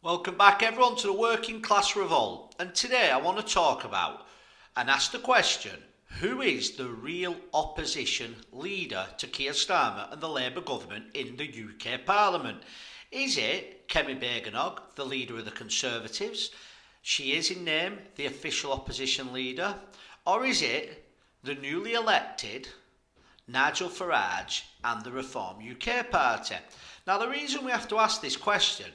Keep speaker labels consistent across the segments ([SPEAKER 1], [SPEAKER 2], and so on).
[SPEAKER 1] Welcome back everyone to the Working Class Revolt, and today I want to talk about and ask the question, who is the real opposition leader to Keir Starmer and the Labour government in the UK Parliament? Is it Kemi Badenoch, the leader of the Conservatives? She is in name the official opposition leader. Or is it the newly elected Nigel Farage and the Reform UK Party? Now, the reason we have to ask this question,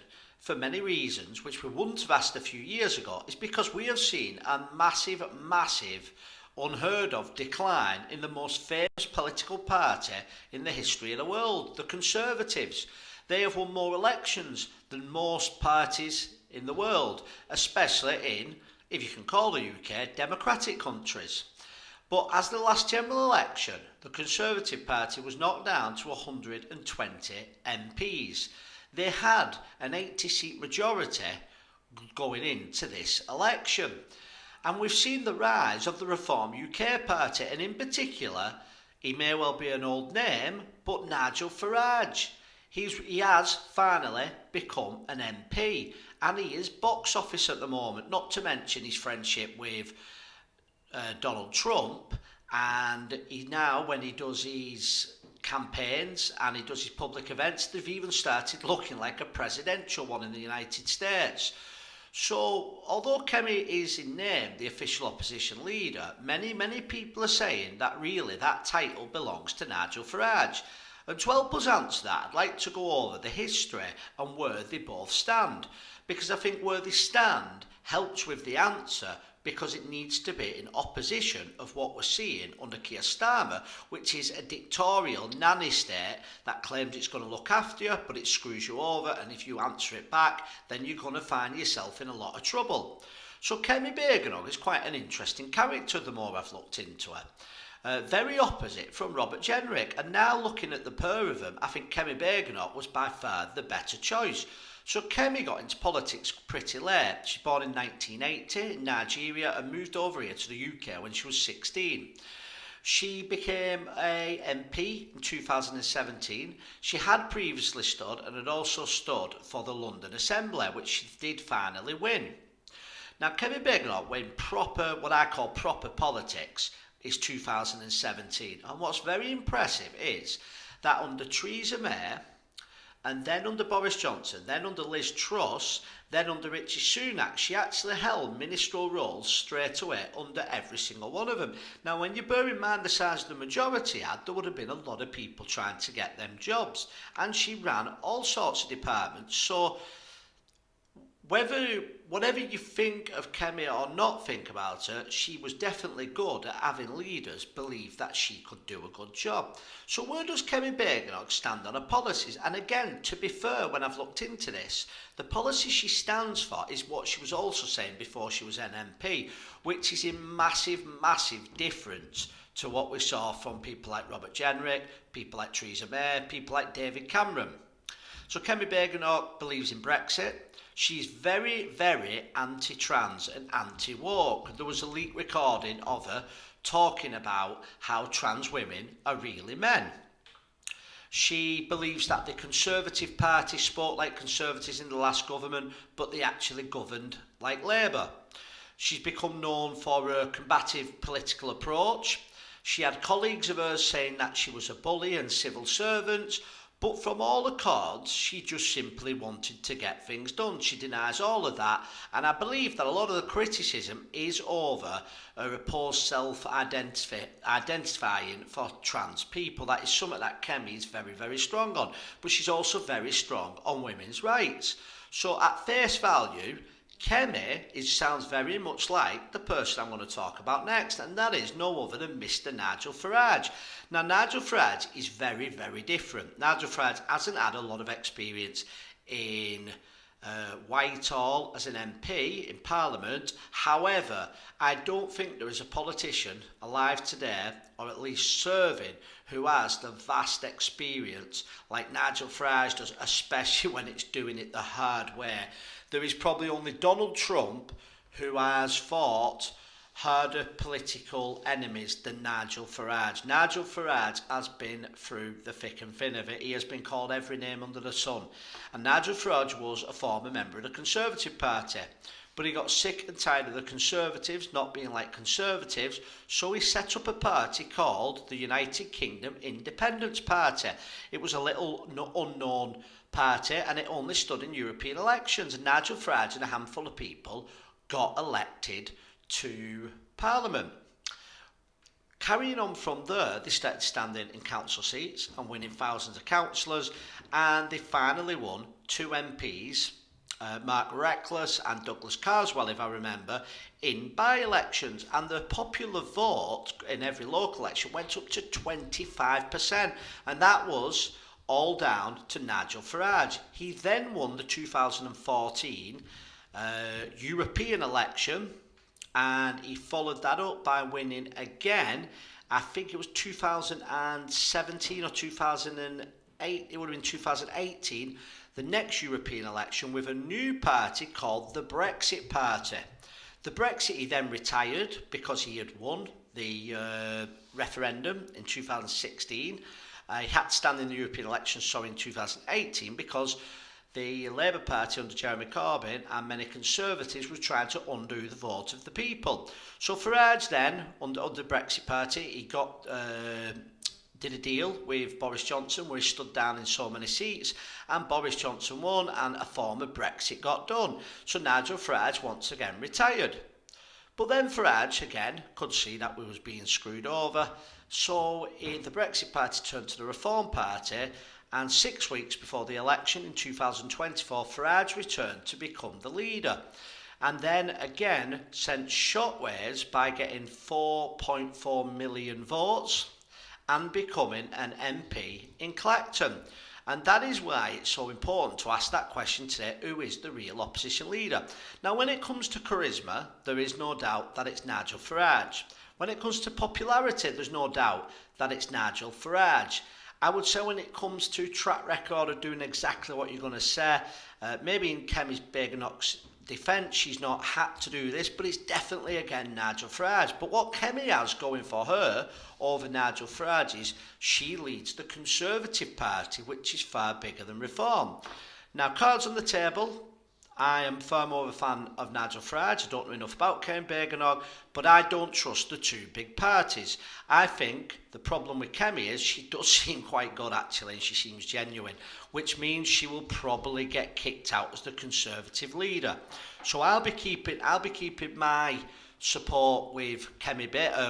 [SPEAKER 1] for many reasons, which we wouldn't have asked a few years ago, is because we have seen a massive, unheard of decline in the most famous political party in the history of the world, the Conservatives. They have won more elections than most parties in the world, especially in, if you can call the UK, democratic countries. But as the last general election, the Conservative Party was knocked down to 120 MPs. They had an 80-seat majority going into this election. And we've seen the rise of the Reform UK Party, and in particular, he may well be an old name, but Nigel Farage. He has finally become an MP, and he is box office at the moment, not to mention his friendship with Donald Trump, and he now, when he does his campaigns and he does his public events, they've even started looking like a presidential one in the United States. So, although Kemi is in name the official opposition leader, many people are saying that really that title belongs to Nigel Farage. And to help us answer that, I'd like to go over the history and where they both stand, because I think where they stand helps with the answer, because it needs to be in opposition of what we're seeing under Keir Starmer, which is a dictatorial nanny state that claims it's going to look after you, but it screws you over, and if you answer it back, then you're going to find yourself in a lot of trouble. So Kemi Badenoch is quite an interesting character the more I've looked into her. Very opposite from Robert Jenrick, and now looking at the pair of them, I think Kemi Badenoch was by far the better choice. So Kemi got into politics pretty late. She was born in 1980 in Nigeria and moved over here to the UK when she was 16. She became a MP in 2017. She had previously stood and had also stood for the London Assembly, which she did finally win. Now, Kemi Badenoch went proper, what I call proper politics, is 2017. And what's very impressive is that under Theresa May, and then under Boris Johnson, then under Liz Truss, then under Richie Sunak, she actually held ministerial roles straight away under every single one of them. Now, when you bear in mind the size of the majority had, there would have been a lot of people trying to get them jobs. And she ran all sorts of departments. So, whatever you think of Kemi or not think about her, she was definitely good at having leaders believe that she could do a good job. So where does Kemi Badenoch stand on her policies? And again, to be fair, when I've looked into this, the policy she stands for is what she was also saying before she was an MP, which is in massive difference to what we saw from people like Robert Jenrick, people like Theresa May, people like David Cameron. So Kemi Badenoch believes in Brexit. She's very anti-trans and anti-woke. There was a leaked recording of her talking about how trans women are really men. She believes that the Conservative Party spoke like Conservatives in the last government, but they actually governed like Labour. She's become known for her combative political approach. She had colleagues of hers saying that she was a bully and civil servant, but from all accords, she just simply wanted to get things done. She denies all of that, and I believe that a lot of the criticism is over her opposed self-identifying for trans people. That is something that Kemi is very strong on, but she's also very strong on women's rights. So at face value, Kemi sounds very much like the person I'm going to talk about next, and that is no other than Mr. Nigel Farage. Now, Nigel Farage is very different. Nigel Farage hasn't had a lot of experience in Whitehall as an MP in Parliament. However, I don't think there is a politician alive today, or at least serving, who has the vast experience like Nigel Farage does, especially when it's doing it the hard way. There is probably only Donald Trump who has fought harder political enemies than Nigel Farage. Nigel Farage has been through the thick and thin of it. He has been called every name under the sun. And Nigel Farage was a former member of the Conservative Party. But he got sick and tired of the Conservatives not being like Conservatives, so he set up a party called the United Kingdom Independence Party. It was a little unknown party and it only stood in European elections. And Nigel Farage and a handful of people got elected to Parliament. Carrying on from there, they started standing in council seats and winning thousands of councillors, and they finally won 2 MPs, Mark Reckless and Douglas Carswell, if I remember, in by-elections, and the popular vote in every local election went up to 25%, and that was all down to Nigel Farage. He then won the 2014 European election, and he followed that up by winning again, I think it was 2017 or 2008, it would have been 2018, the next European election with a new party called the Brexit Party. The Brexit, he then retired because he had won the referendum in 2016. He had to stand in the European elections, in 2018, because the Labour Party under Jeremy Corbyn and many Conservatives were trying to undo the vote of the people. So Farage then, under the Brexit Party, he did a deal with Boris Johnson where he stood down in so many seats, and Boris Johnson won and a form of Brexit got done. So Nigel Farage once again retired. But then Farage again could see that we was being screwed over, so the Brexit Party turned to the Reform Party, and 6 weeks before the election in 2024, Farage returned to become the leader, and then again sent shockwaves by getting 4.4 million votes and becoming an MP in Clacton. And that is why it's so important to ask that question today: who is the real opposition leader? Now, when it comes to charisma, there is no doubt that it's Nigel Farage. When it comes to popularity, there's no doubt that it's Nigel Farage. I would say when it comes to track record of doing exactly what you're going to say, maybe in Kemi's Badenoch's defence, she's not had to do this, but it's definitely, again, Nigel Farage. But what Kemi has going for her over Nigel Farage is she leads the Conservative Party, which is far bigger than Reform. Now, cards on the table. I am far more of a fan of Nigel Farage. I don't know enough about Kemi Badenoch, but I don't trust the two big parties. I think the problem with Kemi is she does seem quite good, actually, and she seems genuine, which means she will probably get kicked out as the Conservative leader. So I'll be keeping my support with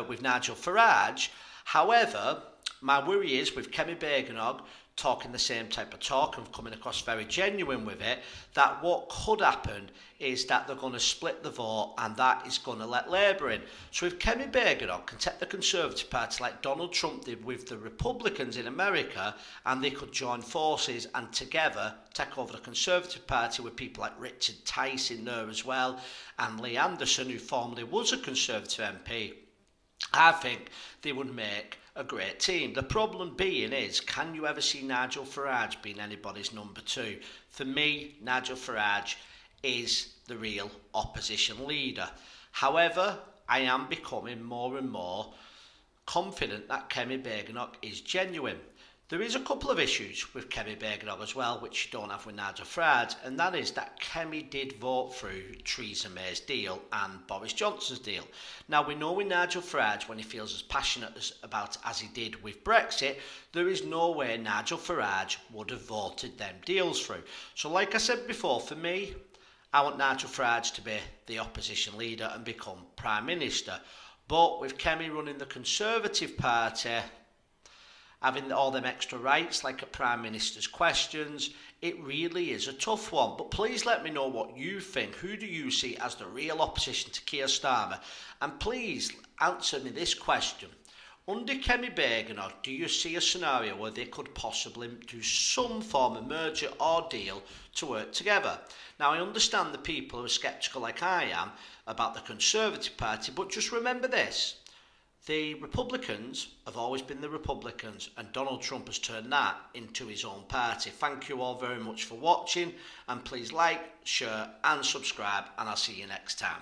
[SPEAKER 1] with Nigel Farage. However, my worry is with Kemi Badenoch talking the same type of talk and coming across very genuine with it, that what could happen is that they're going to split the vote, and that is going to let Labour in. So if Kemi Badenoch can take the Conservative Party like Donald Trump did with the Republicans in America, and they could join forces and together take over the Conservative Party with people like Richard Tice in there as well, and Lee Anderson, who formerly was a Conservative MP, I think they would make a great team. The problem being is, can you ever see Nigel Farage being anybody's number 2? For me, Nigel Farage is the real opposition leader. However, I am becoming more and more confident that Kemi Badenoch is genuine. There is a couple of issues with Kemi Badenoch as well, which you don't have with Nigel Farage, and that is that Kemi did vote through Theresa May's deal and Boris Johnson's deal. Now, we know with Nigel Farage, when he feels as passionate about as he did with Brexit, there is no way Nigel Farage would have voted them deals through. So like I said before, for me, I want Nigel Farage to be the opposition leader and become Prime Minister. But with Kemi running the Conservative Party, having all them extra rights like a Prime Minister's questions, it really is a tough one. But please let me know what you think. Who do you see as the real opposition to Keir Starmer? And please answer me this question. Under Kemi Badenoch, do you see a scenario where they could possibly do some form of merger or deal to work together? Now, I understand the people who are sceptical like I am about the Conservative Party, but just remember this. The Republicans have always been the Republicans, and Donald Trump has turned that into his own party. Thank you all very much for watching, and please like, share and subscribe, and I'll see you next time.